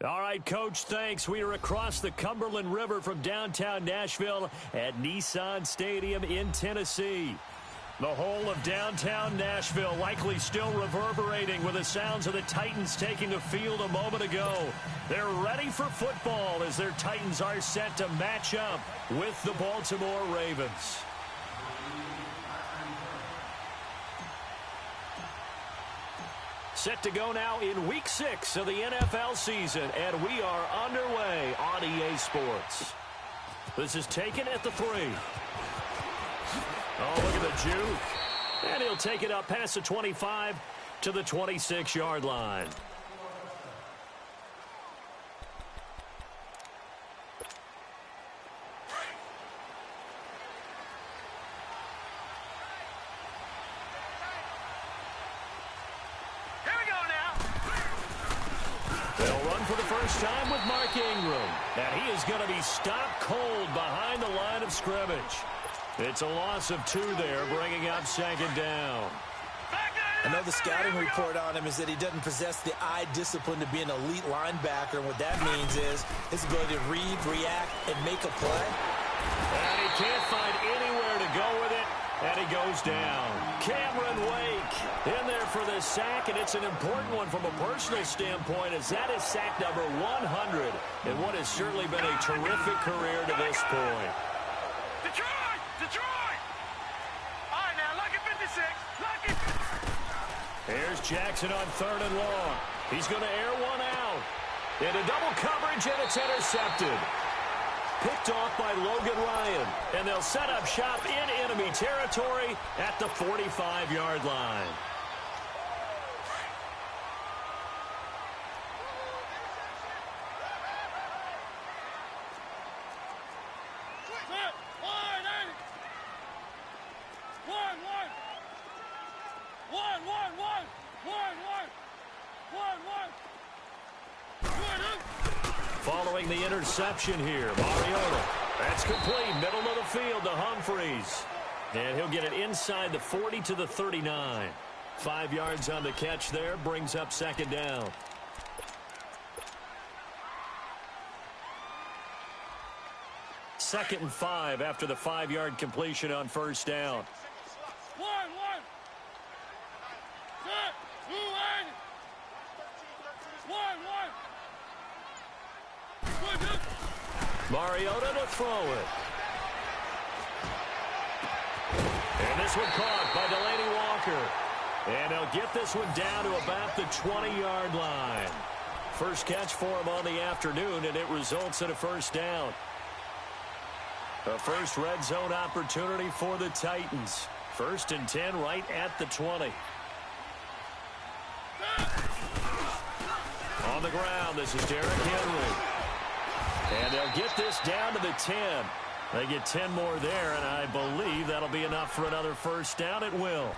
All right, Coach, thanks. We are across the Cumberland River from downtown Nashville at Nissan Stadium in Tennessee. The whole of downtown Nashville likely still reverberating with the sounds of the Titans taking the field a moment ago. They're ready for football as their Titans are set to match up with the Baltimore Ravens. Set to go now in Week 6 of the NFL season, and we are underway on EA Sports. This is taken at the 3. Oh, look at the juke. And he'll take it up past the 25 to the 26-yard line. Time with Mark Ingram, and he is going to be stopped cold behind the line of scrimmage. It's a loss of 2 there, bringing up 2nd down. I know the scouting report on him is that he doesn't possess the eye discipline to be an elite linebacker, and what that means is his ability to read, react, and make a play. And he can't find anywhere to go with it, and he goes down. Cameron Wake in there for the sack, and it's an important one from a personal standpoint, as that is sack number 100 in what has certainly been a terrific career to this point. Detroit! Detroit! All right, now, lucky 56. Lucky. Here's Jackson on 3rd and long. He's going to air one out. Into double coverage, and it's intercepted. Picked off by Logan Ryan, and they'll set up shop in enemy territory at the 45-yard line. Following the interception here, Mariota. That's complete, middle of the field to Humphreys. And he'll get it inside the 40 to the 39. 5 yards on the catch there, brings up 2nd down. Second and 5 after the 5-yard completion on 1st down. Mariota to throw it. And this one caught by Delaney Walker. And they'll get this one down to about the 20-yard line. First catch for him on the afternoon, and it results in a 1st down. A first red zone opportunity for the Titans. 1st and 10 right at the 20. On the ground, this is Derrick Henry. And they'll get this down to the 10. They get 10 more there, and I believe that'll be enough for another 1st down. It will.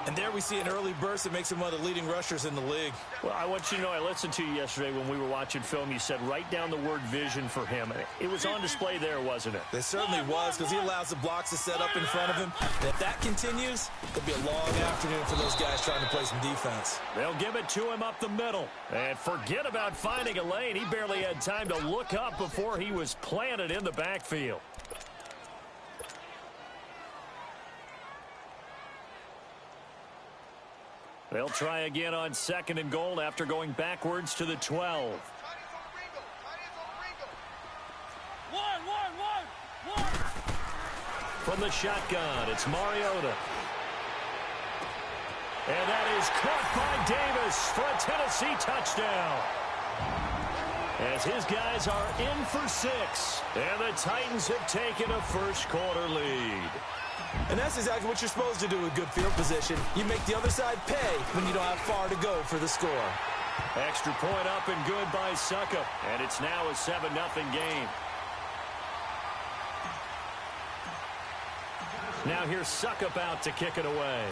And there we see an early burst that makes him one of the leading rushers in the league. Well, I want you to know, I listened to you yesterday when we were watching film. You said write down the word vision for him. It was on display there, wasn't it? It certainly was, because he allows the blocks to set up in front of him. And if that continues, it'll be a long afternoon for those guys trying to play some defense. They'll give it to him up the middle. And forget about finding a lane. He barely had time to look up before he was planted in the backfield. They'll try again on 2nd and goal after going backwards to the 12. From the shotgun, it's Mariota. And that is caught by Davis for a Tennessee touchdown. As his guys are in for 6. And the Titans have taken a first-quarter lead. And that's exactly what you're supposed to do with good field position. You make the other side pay when you don't have far to go for the score. Extra point up and good by Suckup. And it's now a 7-0 game. Now here's Suckup out to kick it away.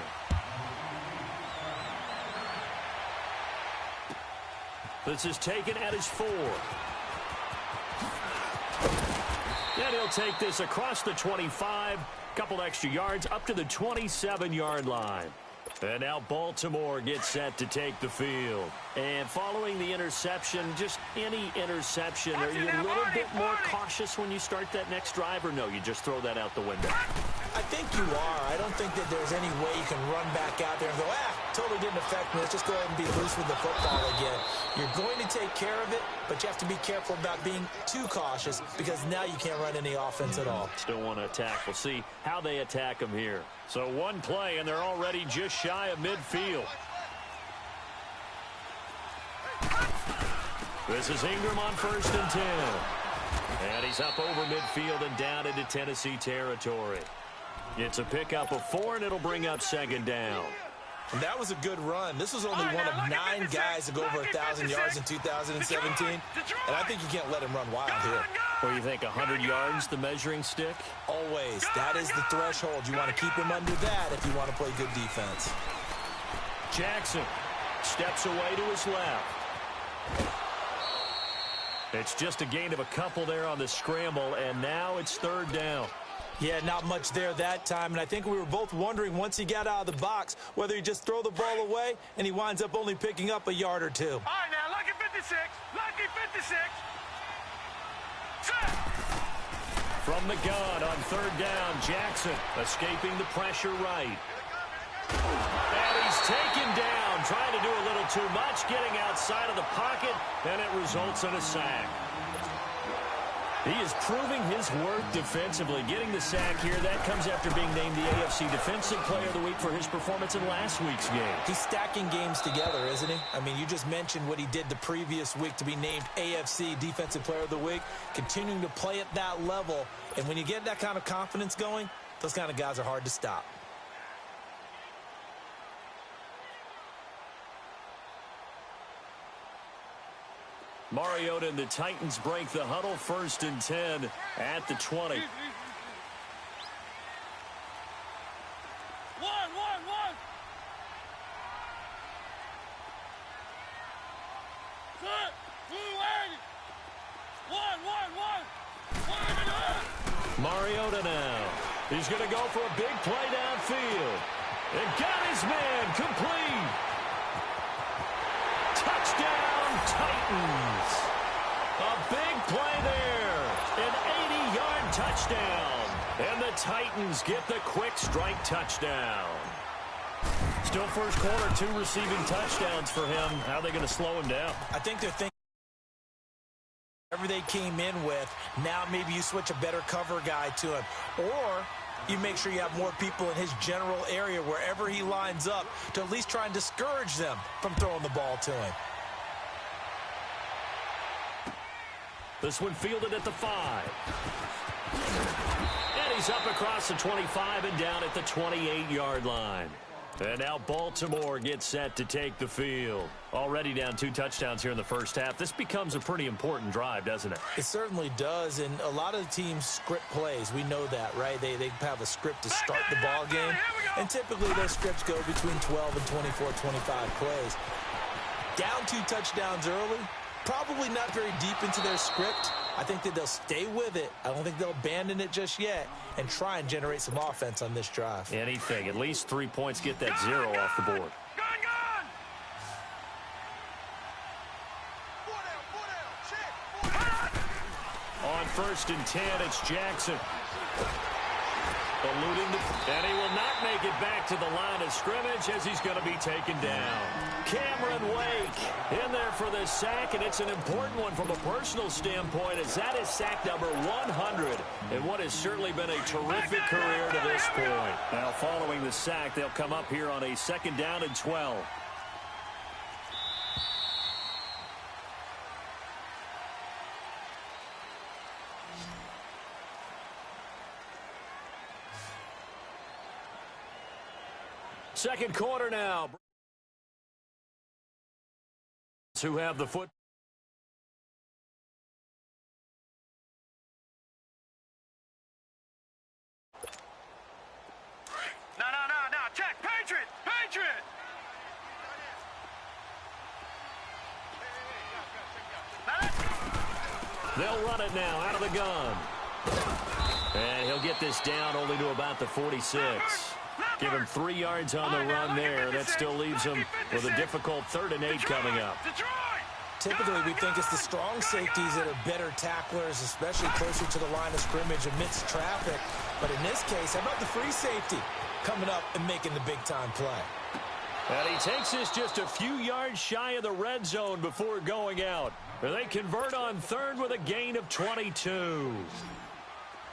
This is taken at his 4. And he'll take this across the 25. Couple extra yards up to the 27-yard line. And now Baltimore gets set to take the field. And following the interception, just any interception, are you a little bit more cautious when you start that next drive, or no, you just throw that out the window? I think you are. I don't think that there's any way you can run back out there and go, totally didn't affect me. Let's just go ahead and be loose with the football again. You're going to take care of it, but you have to be careful about being too cautious because now you can't run any offense at all. Still want to attack. We'll see how they attack them here. So one play, and they're already just shy of midfield. This is Ingram on 1st and 10. And he's up over midfield and down into Tennessee territory. It's a pickup of 4, and it'll bring up 2nd down. And that was a good run. This was only one of 9 guys to go over 1,000 yards in 2017. And I think you can't let him run wild here. Or you think 100 yards, the measuring stick? Always. That is the threshold. You want to keep him under that if you want to play good defense. Jackson steps away to his left. It's just a gain of a couple there on the scramble, and now it's 3rd down. Yeah, not much there that time, and I think we were both wondering once he got out of the box whether he just throw the ball away, and he winds up only picking up a yard or 2. All right, now, lucky 56. Lucky 56. Set. From the gun on 3rd down, Jackson escaping the pressure right. And he's taken down, trying to do a little too much, getting outside of the pocket, and it results in a sack. He is proving his worth defensively, getting the sack here. That comes after being named the AFC Defensive Player of the Week for his performance in last week's game. He's stacking games together, isn't he? I mean, you just mentioned what he did the previous week to be named AFC Defensive Player of the Week, continuing to play at that level. And when you get that kind of confidence going, those kind of guys are hard to stop. Mariota and the Titans break the huddle, 1st and 10 at the 20. One. Set. 280. One. Mariota now. He's going to go for a big play downfield. And got his man complete. Touchdown, Titans. A big play there. An 80-yard touchdown. And the Titans get the quick strike touchdown. Still first quarter, 2 receiving touchdowns for him. How are they going to slow him down? I think they're thinking whatever they came in with, now maybe you switch a better cover guy to him. Or you make sure you have more people in his general area wherever he lines up to at least try and discourage them from throwing the ball to him. This one fielded at the 5. And he's up across the 25 and down at the 28-yard line. And now Baltimore gets set to take the field. Already down 2 touchdowns here in the first half. This becomes a pretty important drive, doesn't it? It certainly does, and a lot of teams script plays. We know that, right? They have a script to start the ball game, and typically those scripts go between 12 and 24, 25 plays. Down 2 touchdowns early, probably not very deep into their script. I think that they'll stay with it. I don't think they'll abandon it just yet and try and generate some offense on this drive. Anything. At least 3 points, get that 0 off the board. Gun! On 1st and 10, it's Jackson. Alluding to, and he will not make it back to the line of scrimmage as he's going to be taken down. Cameron Wake in there for the sack, and it's an important one from a personal standpoint as that is sack number 100 in what has certainly been a terrific career to this point. Now following the sack, they'll come up here on a 2nd down and 12. Second quarter now. Who have the foot. No. Check. Patriot. They'll run it now out of the gun. And he'll get this down only to about the 46. Give him 3 yards on the run there. That still leaves him with a difficult 3rd and 8 coming up. Typically, we think it's the strong safeties that are better tacklers, especially closer to the line of scrimmage amidst traffic. But in this case, how about the free safety coming up and making the big-time play? And he takes this just a few yards shy of the red zone before going out. They convert on 3rd with a gain of 22.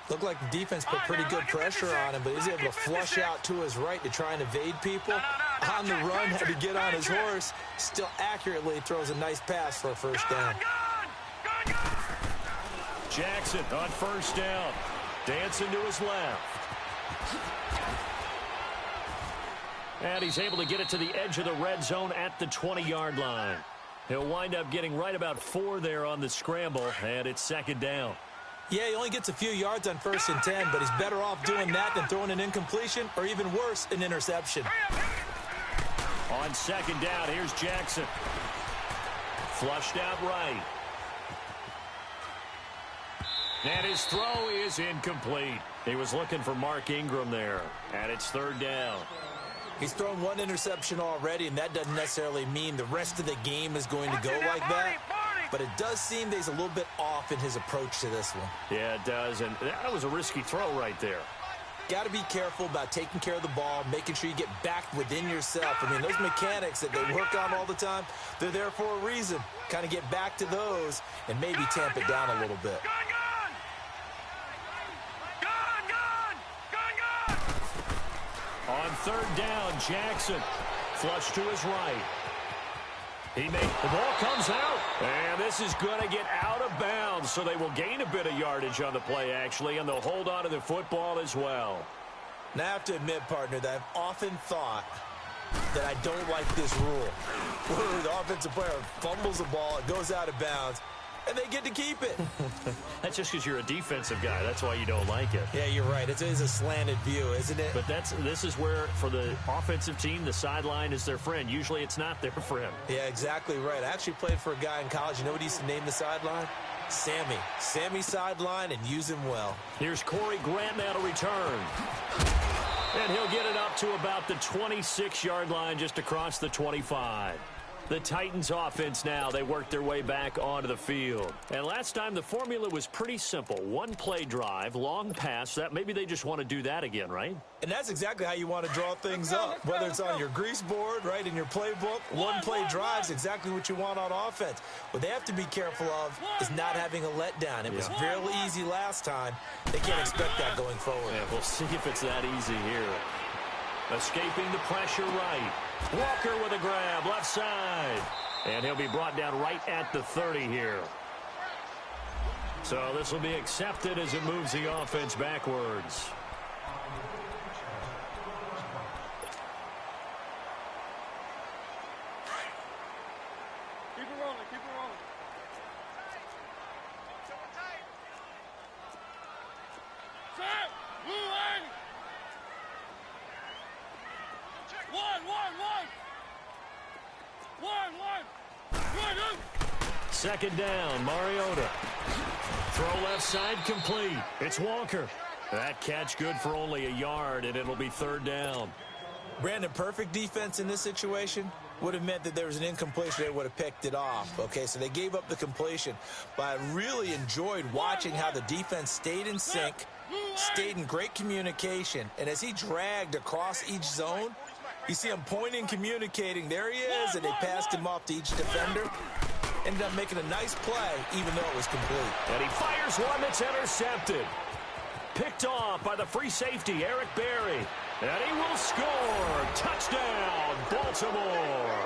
Looked like the defense put pretty good pressure on him, but he's able to flush out to his right to try and evade people. On the run, had to get on his horse. Still accurately throws a nice pass for a first down. Jackson on first down. Dancing to his left. And he's able to get it to the edge of the red zone at the 20-yard line. He'll wind up getting right about 4 there on the scramble, and it's 2nd down. Yeah, he only gets a few yards on 1st and 10, but he's better off doing that than throwing an incompletion or even worse, an interception. On 2nd down, here's Jackson. Flushed out right. And his throw is incomplete. He was looking for Mark Ingram there, and it's 3rd down. He's thrown 1 interception already, and that doesn't necessarily mean the rest of the game is going to go like that. But it does seem that he's a little bit off in his approach to this one. Yeah, it does, and that was a risky throw right there. Got to be careful about taking care of the ball, making sure you get back within yourself. I mean, those mechanics that they work on all the time, they're there for a reason. Kind of get back to those and maybe tamp it down a little bit. On 3rd down, Jackson. Flush to his right. The ball comes out, and this is going to get out of bounds, so they will gain a bit of yardage on the play, actually, and they'll hold on to the football as well. Now, I have to admit, partner, that I've often thought that I don't like this rule, where the offensive player fumbles the ball, it goes out of bounds, and they get to keep it. That's just because you're a defensive guy. That's why you don't like it. Yeah, you're right. It is a slanted view, isn't it? But this is where, for the offensive team, the sideline is their friend. Usually it's not their friend. Yeah, exactly right. I actually played for a guy in college. You know what he used to name the sideline? Sammy. Sammy sideline, and use him well. Here's Corey Grant now to return. And he'll get it up to about the 26-yard line, just across the 25. The Titans offense now, they work their way back onto the field. And last time the formula was pretty simple. 1-play drive, long pass. That maybe they just want to do that again, right? And that's exactly how you want to draw things up. Whether it's on your grease board, right, in your playbook, 1-play drive's exactly what you want on offense. What they have to be careful of is not having a letdown. It was fairly easy last time. They can't expect that going forward. Yeah, we'll see if it's that easy here. Escaping the pressure right. Walker with a grab, left side. And he'll be brought down right at the 30 here. So this will be accepted as it moves the offense backwards. Keep it rolling, keep it rolling. Set, moving. One. 2nd down, Mariota. Throw left side complete. It's Walker. That catch good for only a yard, and it'll be 3rd down. Brandon, perfect defense in this situation would have meant that there was an incompletion. They would have picked it off. Okay, so they gave up the completion. But I really enjoyed watching how the defense stayed in sync, stayed in great communication. And as he dragged across each zone, you see him pointing, communicating. There he is, and they passed him off to each defender. Ended up making a nice play, even though it was complete. And he fires one that's intercepted. Picked off by the free safety, Eric Berry. And he will score. Touchdown, Baltimore.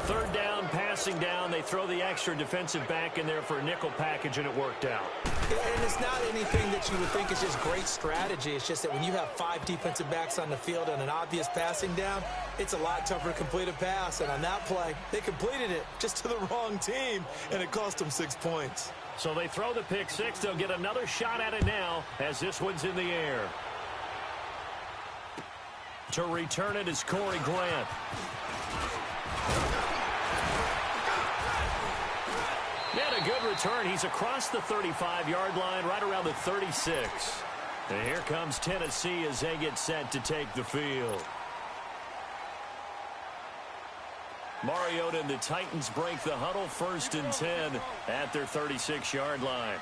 3rd down, passing down. They throw the extra defensive back in there for a nickel package, and it worked out. And it's not anything that you would think is just great strategy. It's just that when you have 5 defensive backs on the field and an obvious passing down, it's a lot tougher to complete a pass. And on that play, they completed it just to the wrong team, and it cost them 6 points. So they throw the pick 6. They'll get another shot at it now as this one's in the air. To return it is Corey Grant. And a good return. He's across the 35-yard line, right around the 36. And here comes Tennessee as they get set to take the field. Mariota and the Titans break the huddle, 1st and 10 at their 36-yard line.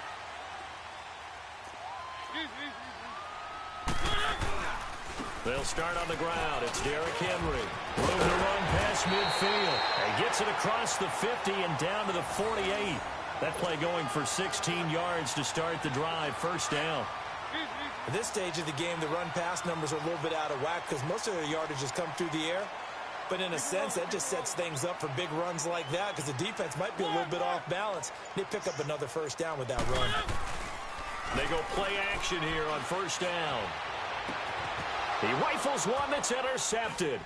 They'll start on the ground. It's Derrick Henry. Room to run past midfield. He gets it across the 50 and down to the 48. That play going for 16 yards to start the drive. 1st down. At this stage of the game, the run-pass numbers are a little bit out of whack because most of their yardage has come through the air. But in a sense, that just sets things up for big runs like that because the defense might be a little bit off balance. They pick up another 1st down with that run. They go play action here on 1st down. He rifles one that's intercepted.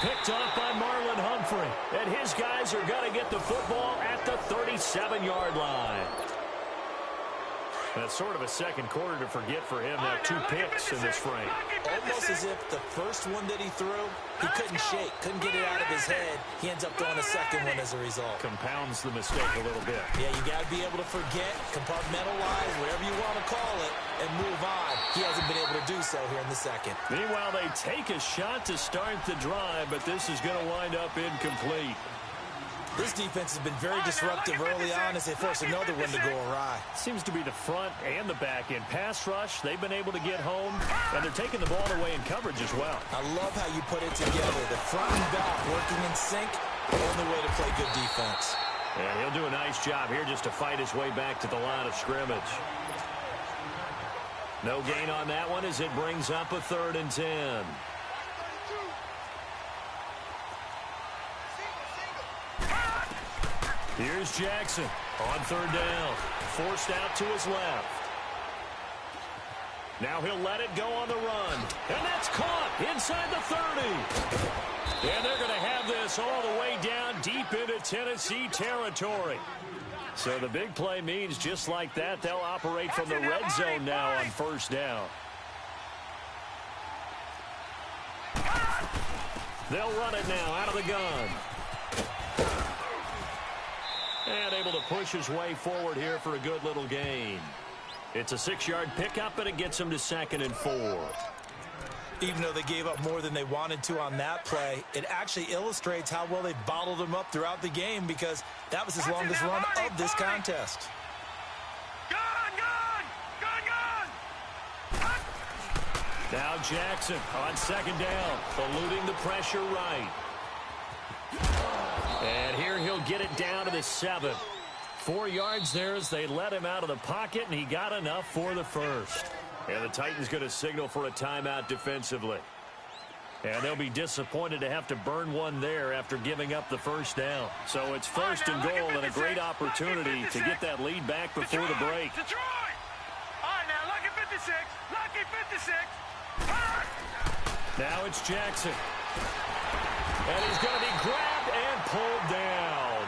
Picked off by Marlon Humphrey. And his guys are going to get the football at the 37-yard line. That's sort of a second quarter to forget for him. Now 2 picks in this frame. Almost as if the first one that he threw, he couldn't shake, couldn't get it out of his head. He ends up throwing a second one as a result. Compounds the mistake a little bit. Yeah, you got to be able to forget, compartmentalize, whatever you want to call it, and move on. He hasn't been able to do so here in the second. Meanwhile, they take a shot to start the drive, but this is going to wind up incomplete. This defense has been very disruptive early on as they force another one to go awry. Seems to be the front and the back end. Pass rush, they've been able to get home, and they're taking the ball away in coverage as well. I love how you put it together. The front and back working in sync, the only way to play good defense. And he'll do a nice job here just to fight his way back to the line of scrimmage. No gain on that one as it brings up a 3rd and 10. Here's Jackson on 3rd down. Forced out to his left. Now he'll let it go on the run. And that's caught inside the 30. And they're going to have this all the way down deep into Tennessee territory. So the big play means just like that, they'll operate from the red zone now on 1st down. They'll run it now out of the gun. And able to push his way forward here for a good little gain. It's a 6-yard pickup, and it gets him to 2nd and 4. Even though they gave up more than they wanted to on that play, it actually illustrates how well they bottled him up throughout the game because that was his longest run of this contest. Now Jackson on 2nd down, eluding the pressure right. And here he'll get it down to the 7. 4 yards there as they let him out of the pocket, and he got enough for the 1st. And the Titans going to signal for a timeout defensively. And they'll be disappointed to have to burn one there after giving up the 1st down. So it's 1st and goal and a great opportunity to get that lead back before the break. Detroit! All right, now, lucky 56. Lucky 56. Now it's Jackson. And he's going to be grabbed and pulled down.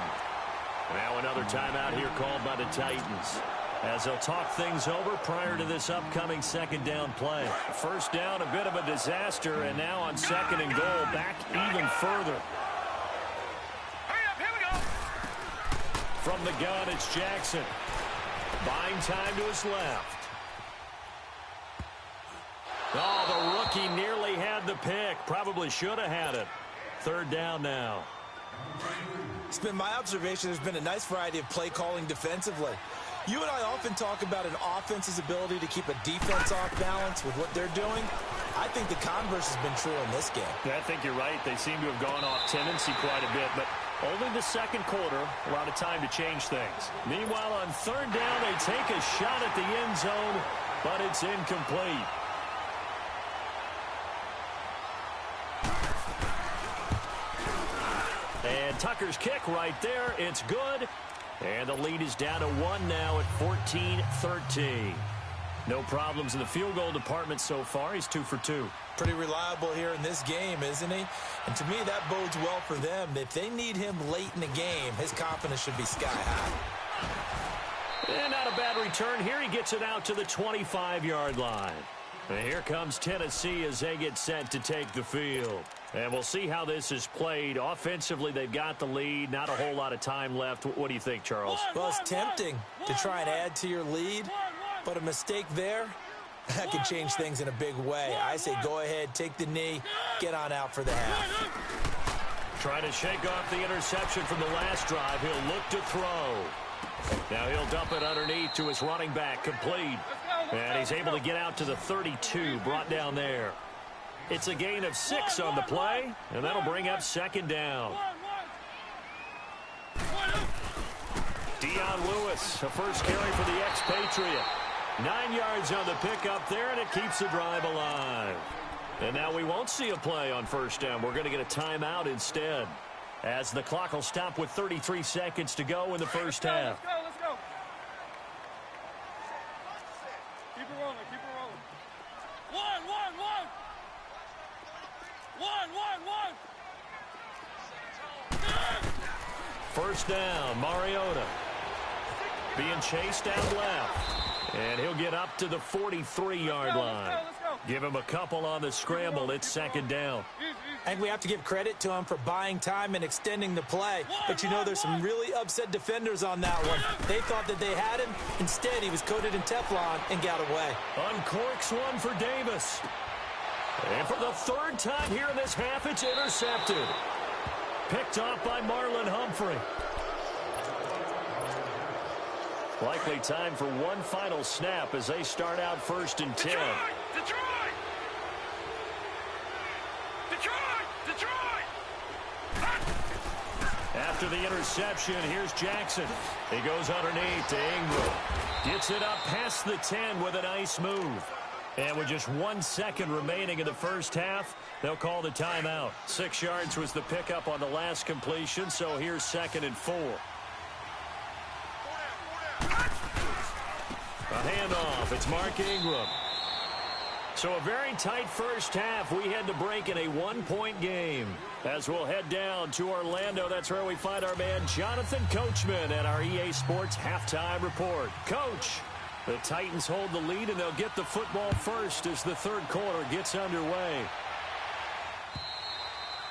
Now another timeout here called by the Titans, as they'll talk things over prior to this upcoming 2nd down play. 1st down, a bit of a disaster, and now on 2nd and goal, back even further. Hurry up, here we go. From the gun, it's Jackson. Buying time to his left. Oh, the rookie nearly had the pick. Probably should have had it. 3rd down now. It's been my observation there's been a nice variety of play calling defensively. You and I often talk about an offense's ability to keep a defense off balance with what they're doing. I think the converse has been true in this game. Yeah, I think you're right. They seem to have gone off tendency quite a bit, but only the 2nd quarter, a lot of time to change things. Meanwhile, on 3rd down, they take a shot at the end zone, but it's incomplete. And Tucker's kick right there. It's good. And the lead is down to 1 now at 14-13. No problems in the field goal department so far. He's 2 for 2. Pretty reliable here in this game, isn't he? And to me, that bodes well for them. If they need him late in the game, his confidence should be sky high. And not a bad return here. He gets it out to the 25-yard line. And here comes Tennessee as they get set to take the field. And we'll see how this is played. Offensively, they've got the lead. Not a whole lot of time left. What do you think, Charles? Well, it's tempting to try and add to your lead, but a mistake there, That could change things in a big way. I say go ahead, take the knee, get on out for the half. Trying to shake off the interception from the last drive. He'll look to throw. Now he'll dump it underneath to his running back, complete. And he's able to get out to the 32, brought down there. It's a gain of 6 on the play, and that'll bring up second down. Dion Lewis, a first carry for the expatriate. 9 yards on the pickup there, and it keeps the drive alive. And now we won't see a play on first down. We're going to get a timeout instead, as the clock will stop with 33 seconds to go in the first half. Let's go. Keep it rolling, keep it rolling. One. First down, Mariota being chased down left. And he'll get up to the 43-yard line. Let's go. Give him a couple on the scramble. It's second down. I think we have to give credit to him for buying time and extending the play. But you know, there's some really upset defenders on that one. They thought that they had him. Instead, he was coated in Teflon and got away. Uncorks one for Davis. And for the third time here in this half, it's intercepted. Picked off by Marlon Humphrey. Likely time for one final snap as they start out first and 10. Detroit! After the interception, here's Jackson. He goes underneath to Ingram. Gets it up past the 10 with a nice move. And with just 1 second remaining in the first half, they'll call the timeout. 6 yards was the pickup on the last completion, so here's second and 4. A handoff. It's Mark Ingram. So a very tight first half. We head to break in a 1-point game. As we'll head down to Orlando, that's where we find our man Jonathan Coachman at our EA Sports Halftime Report. Coach, the Titans hold the lead, and they'll get the football first as the third quarter gets underway.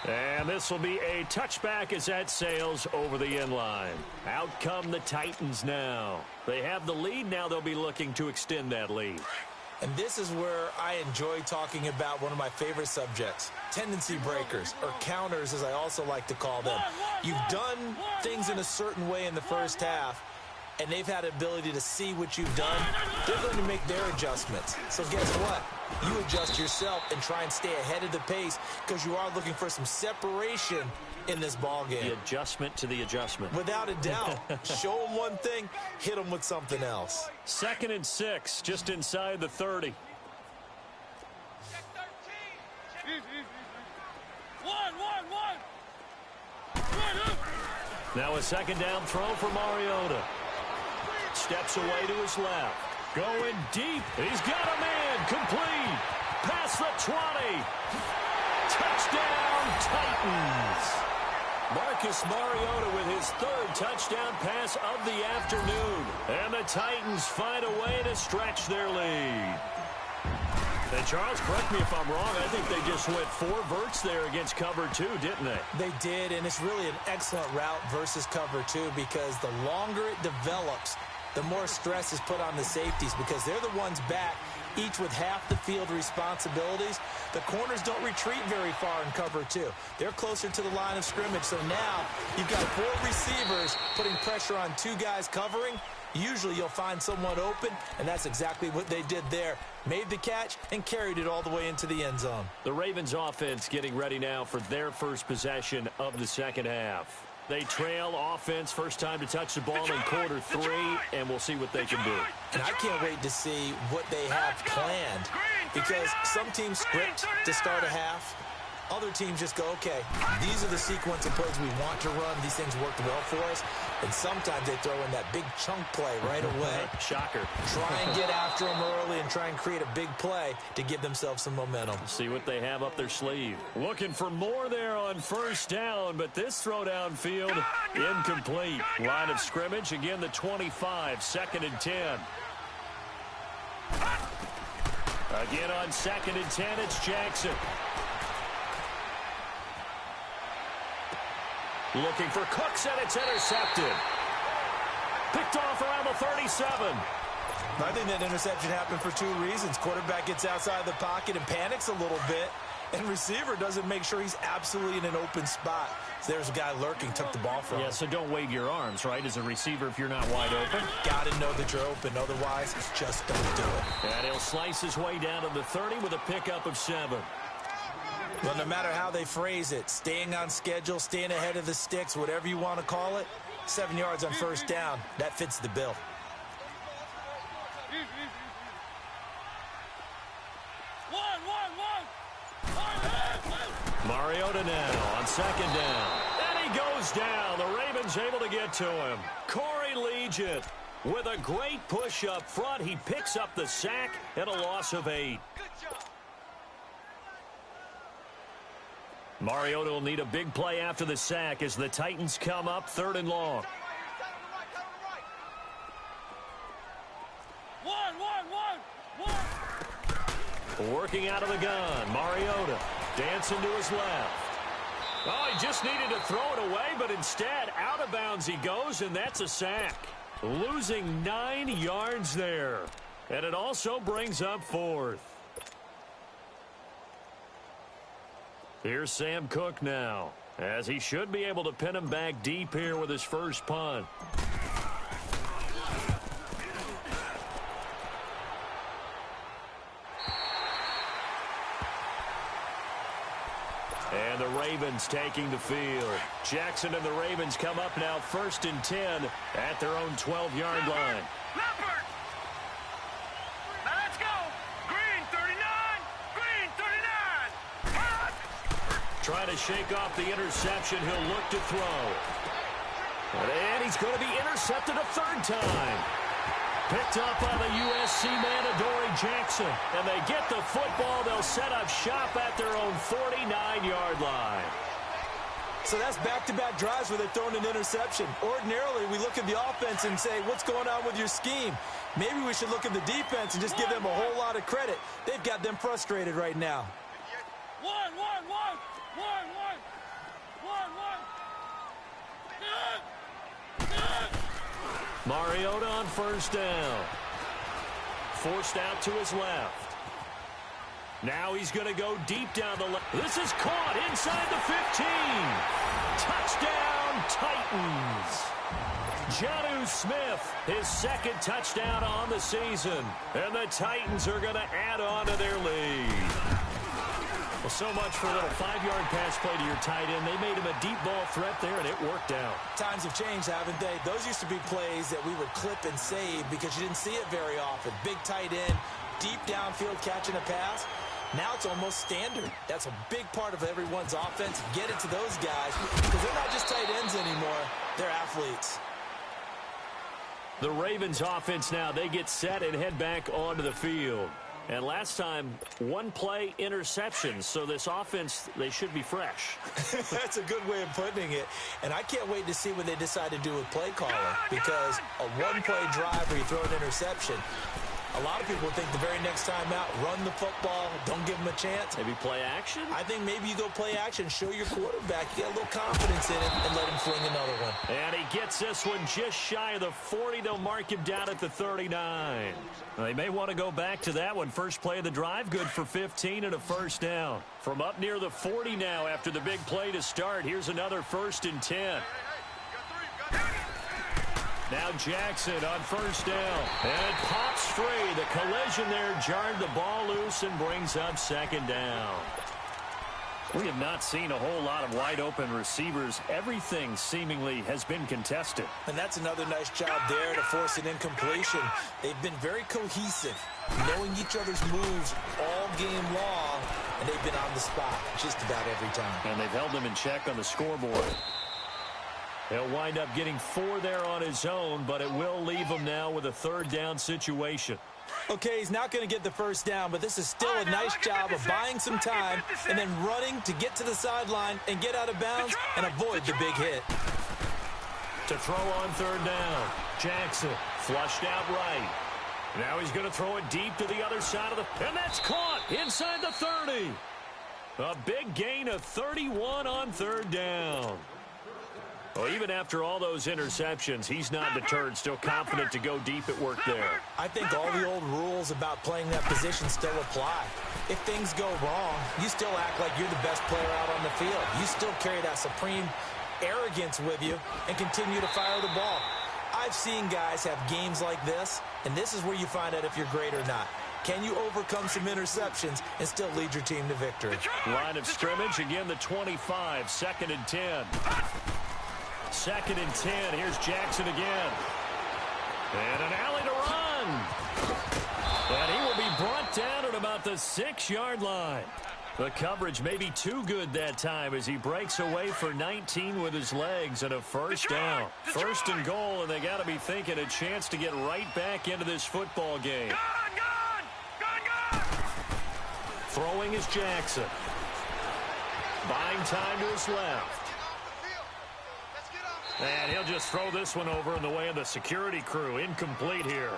And this will be a touchback as that sails over the end line. Out come the Titans now. They have the lead. Now they'll be looking to extend that lead. And this is where I enjoy talking about one of my favorite subjects, tendency breakers, or counters as I also like to call them. You've done things in a certain way in the first half, and they've had the ability to see what you've done. They're going to make their adjustments. So guess what? You adjust yourself and try and stay ahead of the pace because you are looking for some separation in this ball game. The adjustment to the adjustment. Without a doubt. Show them one thing, hit them with something else. 2nd and 6, just inside the 30. Now a second down throw for Mariota. Steps away to his left. Going deep. He's got a man. Complete. Past the 20. Touchdown, Titans. Marcus Mariota with his third touchdown pass of the afternoon. And the Titans find a way to stretch their lead. And Charles, correct me if I'm wrong, I think they just went 4 verts there against cover 2, didn't they? They did, and it's really an excellent route versus cover 2 because the longer it develops, the more stress is put on the safeties because they're the ones back, each with half the field responsibilities. The corners don't retreat very far in cover 2. They're closer to the line of scrimmage. So now you've got 4 receivers putting pressure on 2 guys covering. Usually you'll find someone open, and that's exactly what they did there. Made the catch and carried it all the way into the end zone. The Ravens offense getting ready now for their first possession of the second half. They trail offense, first time to touch the ball in quarter 3, and we'll see what they can do. And I can't wait to see what they have planned because some teams script to start a half. Other teams just go, okay, these are the sequence of plays we want to run. These things worked well for us. And sometimes they throw in that big chunk play right away. Shocker. Try and get after them early and try and create a big play to give themselves some momentum. See what they have up their sleeve. Looking for more there on first down, but this throw downfield incomplete. Line of scrimmage, again the 25, 2nd and 10. Again on 2nd and 10, it's Jackson. Looking for Cooks, and it's intercepted. Picked off around the 37. I think that interception happened for two reasons. Quarterback gets outside the pocket and panics a little bit, and receiver doesn't make sure he's absolutely in an open spot. So there's a guy lurking, took the ball from him. Yeah, so don't wave your arms, right, as a receiver if you're not wide open. Got to know that you're open. Otherwise, just don't do it. And he'll slice his way down to the 30 with a pickup of 7. Well, no matter how they phrase it, staying on schedule, staying ahead of the sticks, whatever you want to call it, 7 yards on first down, that fits the bill. Mariota now on second down. And he goes down. The Ravens able to get to him. Corey Legent with a great push up front. He picks up the sack and a loss of 8. Mariota will need a big play after the sack as the Titans come up 3rd and long. Working out of the gun, Mariota dancing to his left. Oh, he just needed to throw it away, but instead, out of bounds he goes, and that's a sack. Losing 9 yards there. And it also brings up 4th. Here's Sam Cook now, as he should be able to pin him back deep here with his first punt. And the Ravens taking the field. Jackson and the Ravens come up now 1st and 10 at their own 12-yard line. Leopard! Now let's go! Green 39! Green 39! Trying to shake off the interception. He'll look to throw. And he's going to be intercepted a 3rd time. Picked up by the USC man, Adoree Jackson. And they get the football. They'll set up shop at their own 49-yard line. So that's back-to-back drives where they're throwing an interception. Ordinarily, we look at the offense and say, what's going on with your scheme? Maybe we should look at the defense and just give them a whole lot of credit. They've got them frustrated right now. One. Mariota on first down. Forced out to his left. Now he's going to go deep down the left. This is caught inside the 15. Touchdown, Titans. Jonnu Smith, his 2nd touchdown on the season. And the Titans are going to add on to their lead. Well, so much for a little 5-yard pass play to your tight end. They made him a deep ball threat there, and it worked out. Times have changed, haven't they? Those used to be plays that we would clip and save because you didn't see it very often. Big tight end, deep downfield catching a pass. Now it's almost standard. That's a big part of everyone's offense. Get it to those guys because they're not just tight ends anymore. They're athletes. The Ravens offense now, they get set and head back onto the field. And last time, 1 play interception. So this offense, they should be fresh. That's a good way of putting it. And I can't wait to see what they decide to do with play calling. Because a 1-play drive where you throw an interception, a lot of people think the very next time out, run the football, don't give them a chance. Maybe play action? I think maybe you go play action, show your quarterback, you get a little confidence in him, and let him fling another one. And he gets this one just shy of the 40. They'll mark him down at the 39. They may want to go back to that one. First play of the drive, good for 15 and a first down. From up near the 40 now after the big play to start. Here's another 1st and 10. Now Jackson on first down. And it pops free. The collision there jarred the ball loose and brings up 2nd down. We have not seen a whole lot of wide-open receivers. Everything seemingly has been contested. And that's another nice job there to force an incompletion. They've been very cohesive, knowing each other's moves all game long, and they've been on the spot just about every time. And they've held them in check on the scoreboard. He'll wind up getting 4 there on his own, but it will leave him now with a 3rd down situation. Okay, he's not going to get the first down, but this is still a nice job of buying some time and then running to get to the sideline and get out of bounds and avoid the big hit. To throw on 3rd down, Jackson flushed out right. Now he's going to throw it deep to the other side of the... And that's caught inside the 30. A big gain of 31 on 3rd down. Well, even after all those interceptions, he's not deterred, still confident to go deep at work there. I think all the old rules about playing that position still apply. If things go wrong, you still act like you're the best player out on the field. You still carry that supreme arrogance with you and continue to fire the ball. I've seen guys have games like this, and this is where you find out if you're great or not. Can you overcome some interceptions and still lead your team to victory? Line of scrimmage, again the 25, 2nd and 10. 2nd and 10, here's Jackson again. And an alley to run. And he will be brought down at about the 6-yard line. The coverage may be too good that time as he breaks away for 19 with his legs and a first down. First and goal, and they got to be thinking a chance to get right back into this football game. Throwing is Jackson. Buying time to his left. And he'll just throw this one over in the way of the security crew. Incomplete here.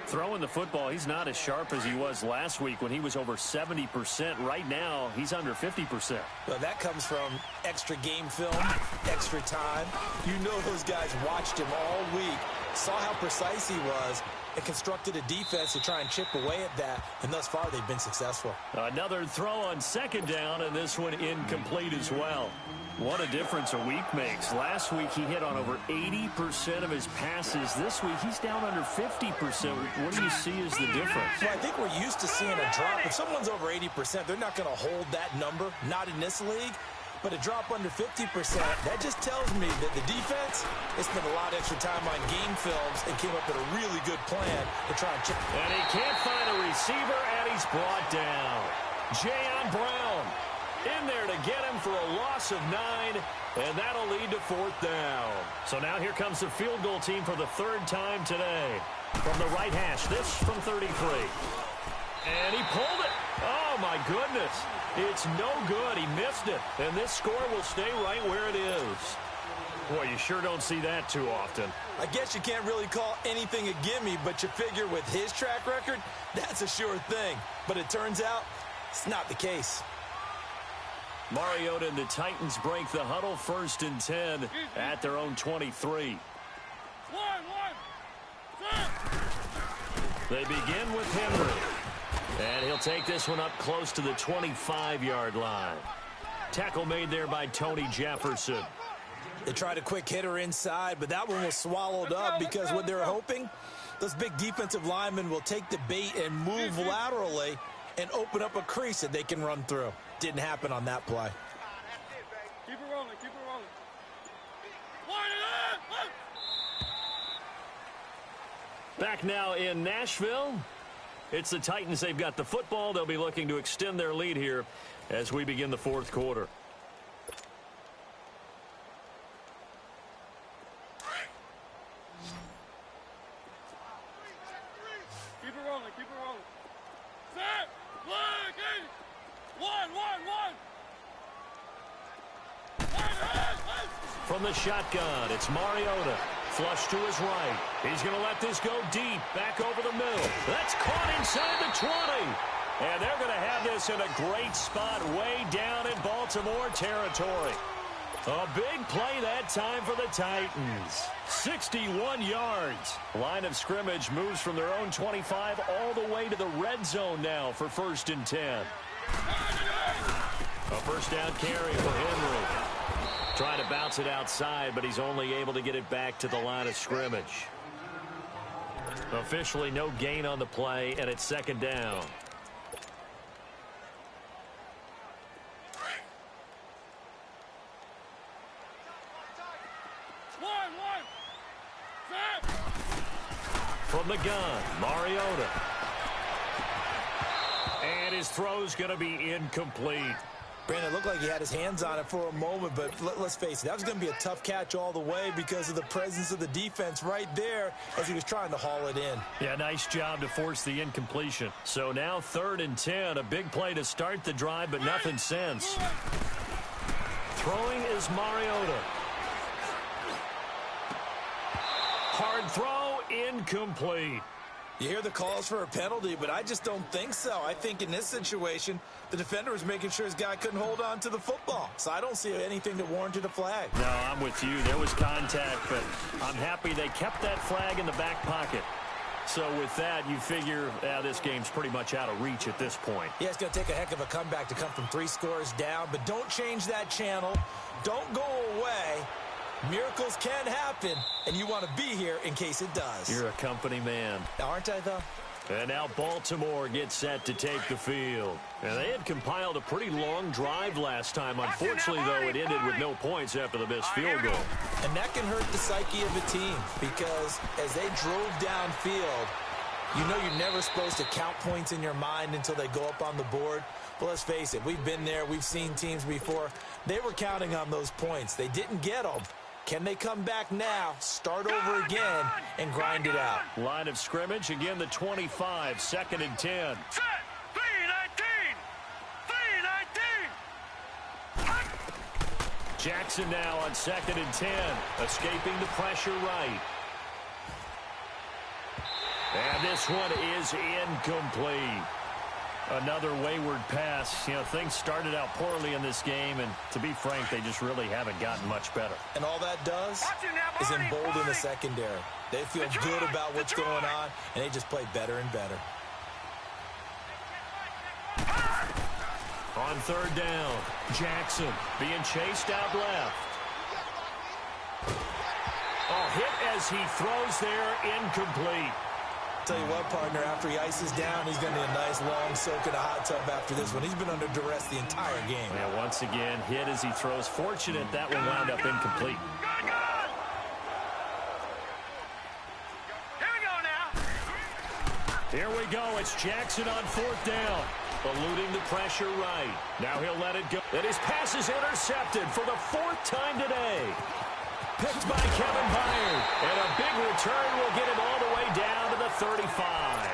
Throwing the football, he's not as sharp as he was last week when he was over 70%. Right now, he's under 50%. Well, that comes from extra game film, extra time. You know those guys watched him all week, saw how precise he was, and constructed a defense to try and chip away at that. And thus far, they've been successful. Another throw on 2nd down, and this one incomplete as well. What a difference a week makes. Last week, he hit on over 80% of his passes. This week, he's down under 50%. What do you see as the difference? Well, I think we're used to seeing a drop. If someone's over 80%, they're not going to hold that number, not in this league. But a drop under 50%, that just tells me that the defense has spent a lot of extra time on game films and came up with a really good plan to try and chip. And he can't find a receiver, and he's brought down. Jayon Brown in there to get him for a loss of 9, and that'll lead to 4th down. So now here comes the field goal team for the 3rd time today. From the right hash, this from 33. And he pulled it. Oh, my goodness. It's no good. He missed it. And this score will stay right where it is. Boy, you sure don't see that too often. I guess you can't really call anything a gimme, but you figure with his track record, that's a sure thing. But it turns out it's not the case. Mariota and the Titans break the huddle, 1st and 10 at their own 23. They begin with Henry. And he'll take this one up close to the 25-yard line. Tackle made there by Tony Jefferson. They tried a quick hitter inside, but that one was swallowed up because what they're hoping, those big defensive linemen will take the bait and move laterally and open up a crease that they can run through. Didn't happen on that play. Keep it rolling, keep it rolling. Back now in Nashville. It's the Titans. They've got the football. They'll be looking to extend their lead here as we begin the 4th quarter. Keep it rolling, keep it rolling. Set, flag, 1. From the shotgun, it's Mariota. Flush to his right. He's going to let this go deep. Back over the middle. That's caught inside the 20. And they're going to have this in a great spot way down in Baltimore territory. A big play that time for the Titans. 61 yards. Line of scrimmage moves from their own 25 all the way to the red zone now for 1st and 10. A first down carry for Henry. Trying to bounce it outside, but he's only able to get it back to the line of scrimmage. Officially no gain on the play, and it's 2nd down. From the gun, Mariota. And his throw's going to be incomplete. Brandon, it looked like he had his hands on it for a moment, but let's face it, that was going to be a tough catch all the way because of the presence of the defense right there as he was trying to haul it in. Yeah, nice job to force the incompletion. So now 3rd and 10, a big play to start the drive, but nothing since. Throwing is Mariota. Hard throw, incomplete. You hear the calls for a penalty, but I just don't think so. I think in this situation, the defender was making sure his guy couldn't hold on to the football. So I don't see anything that warranted a flag. No, I'm with you. There was contact, but I'm happy they kept that flag in the back pocket. So with that, you figure this game's pretty much out of reach at this point. Yeah, it's going to take a heck of a comeback to come from 3 scores down, but don't change that channel. Don't go away. Miracles can happen, and you want to be here in case it does. You're a company man. Aren't I, though? And now Baltimore gets set to take the field. And they had compiled a pretty long drive last time. Unfortunately, though, it ended with no points after the missed field goal. And that can hurt the psyche of a team because as they drove downfield, you know you're never supposed to count points in your mind until they go up on the board. But let's face it, we've been there. We've seen teams before. They were counting on those points. They didn't get them. Can they come back now, start over again, and grind it out? Line of scrimmage, again the 25, 2nd and 10. Set, 319, 319. Jackson now on 2nd and 10, escaping the pressure right. And this one is incomplete. Another wayward pass. You know, things started out poorly in this game, and to be frank, they just really haven't gotten much better. And all that does is embolden the secondary. They feel good about what's going on, and they just play better and better. On 3rd down, Jackson being chased out left. Hit as he throws there, incomplete. Tell you what, partner, after he ices down, he's going to need a nice long soak in a hot tub after this one. He's been under duress the entire game. Yeah, once again, hit as he throws. Fortunate that one wound up incomplete. Good. Here we go now. Here we go. It's Jackson on 4th down. Eluding the pressure right. Now he'll let it go. And his pass is intercepted for the 4th time today. Picked by Kevin Byard. And a big return will get him all the way down to the 35.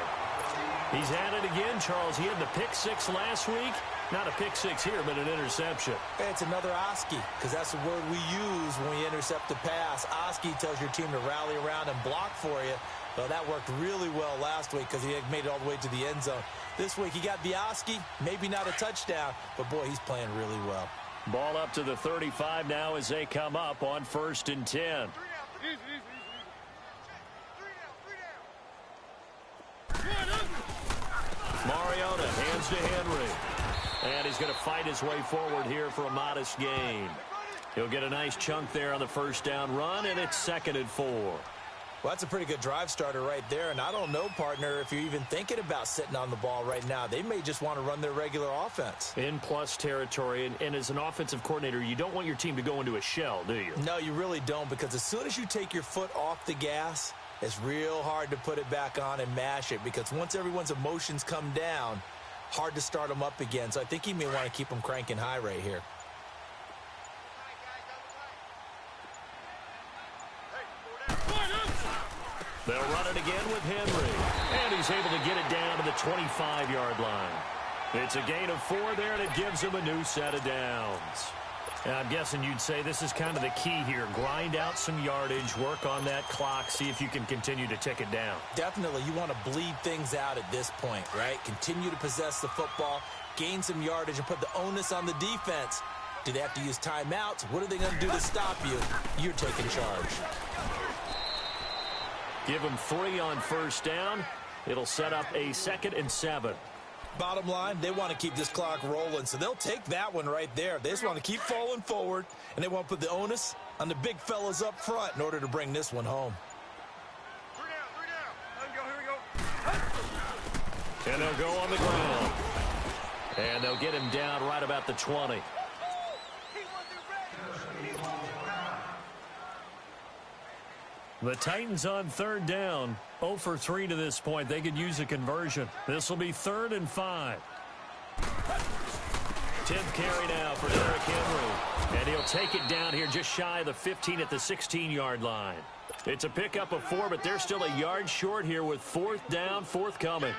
He's at it again, Charles. He had the pick 6 last week. Not a pick 6 here, but an interception. Hey, it's another Oski, because that's the word we use when we intercept the pass. Oski tells your team to rally around and block for you. Well, that worked really well last week because he had made it all the way to the end zone. This week he got the Oski, maybe not a touchdown, but boy, he's playing really well. Ball up to the 35 now as they come up on 1st and 10. Mariota hands to Henry. And he's going to fight his way forward here for a modest gain. He'll get a nice chunk there on the 1st down run, and it's 2nd and 4. Well, that's a pretty good drive starter right there, and I don't know, partner, if you're even thinking about sitting on the ball right now. They may just want to run their regular offense. In plus territory, and as an offensive coordinator, you don't want your team to go into a shell, do you? No, you really don't, because as soon as you take your foot off the gas, it's real hard to put it back on and mash it, because once everyone's emotions come down, hard to start them up again. So I think he may want to keep them cranking high right here. They'll run it again with Henry. And he's able to get it down to the 25-yard line. It's a gain of 4 there, and it gives him a new set of downs. And I'm guessing you'd say this is kind of the key here. Grind out some yardage, work on that clock, see if you can continue to tick it down. Definitely. You want to bleed things out at this point, right? Continue to possess the football, gain some yardage, and put the onus on the defense. Do they have to use timeouts? What are they going to do to stop you? You're taking charge. Give them 3 on 1st down. It'll set up a 2nd and 7. Bottom line, they want to keep this clock rolling, so they'll take that one right there. They just want to keep falling forward, and they want to put the onus on the big fellas up front in order to bring this one home. 3 down. Let him go. Here we go. And they'll go on the ground. And they'll get him down right about the 20. The Titans on 3rd down, 0 for 3 to this point. They could use a conversion. This will be 3rd and 5. 10th carry now for Derrick Henry. And he'll take it down here just shy of the 15 at the 16-yard line. It's a pickup of 4, but they're still a yard short here with 4th down, 4th coming.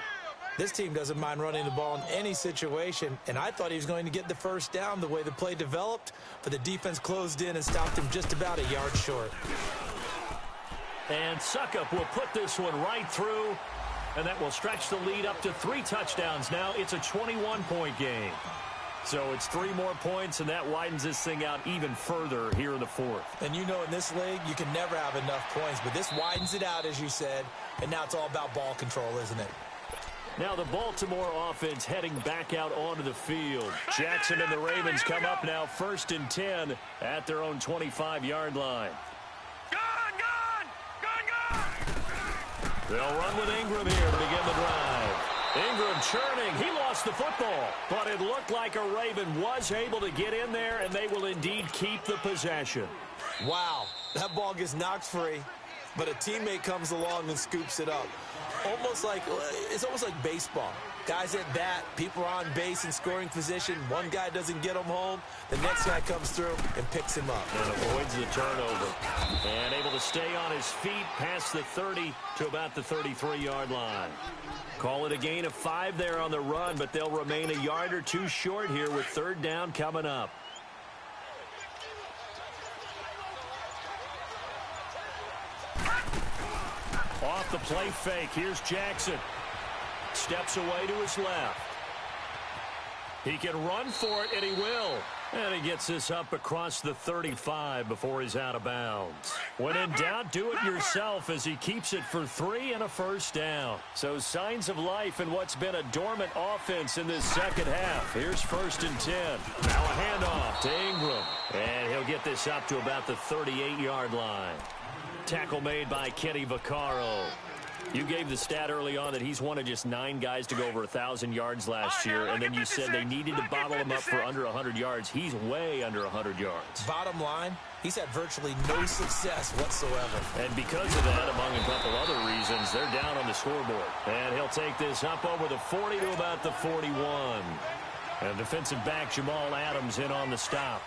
This team doesn't mind running the ball in any situation, and I thought he was going to get the 1st down the way the play developed, but the defense closed in and stopped him just about a yard short. And Suckup will put this one right through. And that will stretch the lead up to 3 touchdowns. Now it's a 21-point game. So it's 3 more points, and that widens this thing out even further here in the 4th. And you know in this league, you can never have enough points, but this widens it out, as you said, and now it's all about ball control, isn't it? Now the Baltimore offense heading back out onto the field. Jackson and the Ravens come up now 1st and 10 at their own 25-yard line. They'll run with Ingram here to begin the drive. Ingram churning. He lost the football, but it looked like a Raven was able to get in there, and they will indeed keep the possession. Wow, that ball gets knocked free, but a teammate comes along and scoops it up. It's almost like baseball. Guys at bat, people are on base in scoring position. One guy doesn't get him home. The next guy comes through and picks him up. And avoids the turnover. And able to stay on his feet past the 30 to about the 33-yard line. Call it a gain of 5 there on the run, but they'll remain a yard or 2 short here with 3rd down coming up. Off the play fake, here's Jackson. Steps away to his left. He can run for it, and he will. And he gets this up across the 35 before he's out of bounds. When in doubt, do it yourself as he keeps it for 3 and a 1st down. So signs of life in what's been a dormant offense in this second half. Here's 1st and 10. Now a handoff to Ingram. And he'll get this up to about the 38-yard line. Tackle made by Kenny Vaccaro. You gave the stat early on that he's one of just 9 guys to go over 1,000 yards last year, and then you said they needed to bottle him up for under 100 yards. He's way under 100 yards. Bottom line, he's had virtually no success whatsoever. And because of that, among a couple other reasons, they're down on the scoreboard. And he'll take this up over the 40 to about the 41. And defensive back Jamal Adams in on the stop.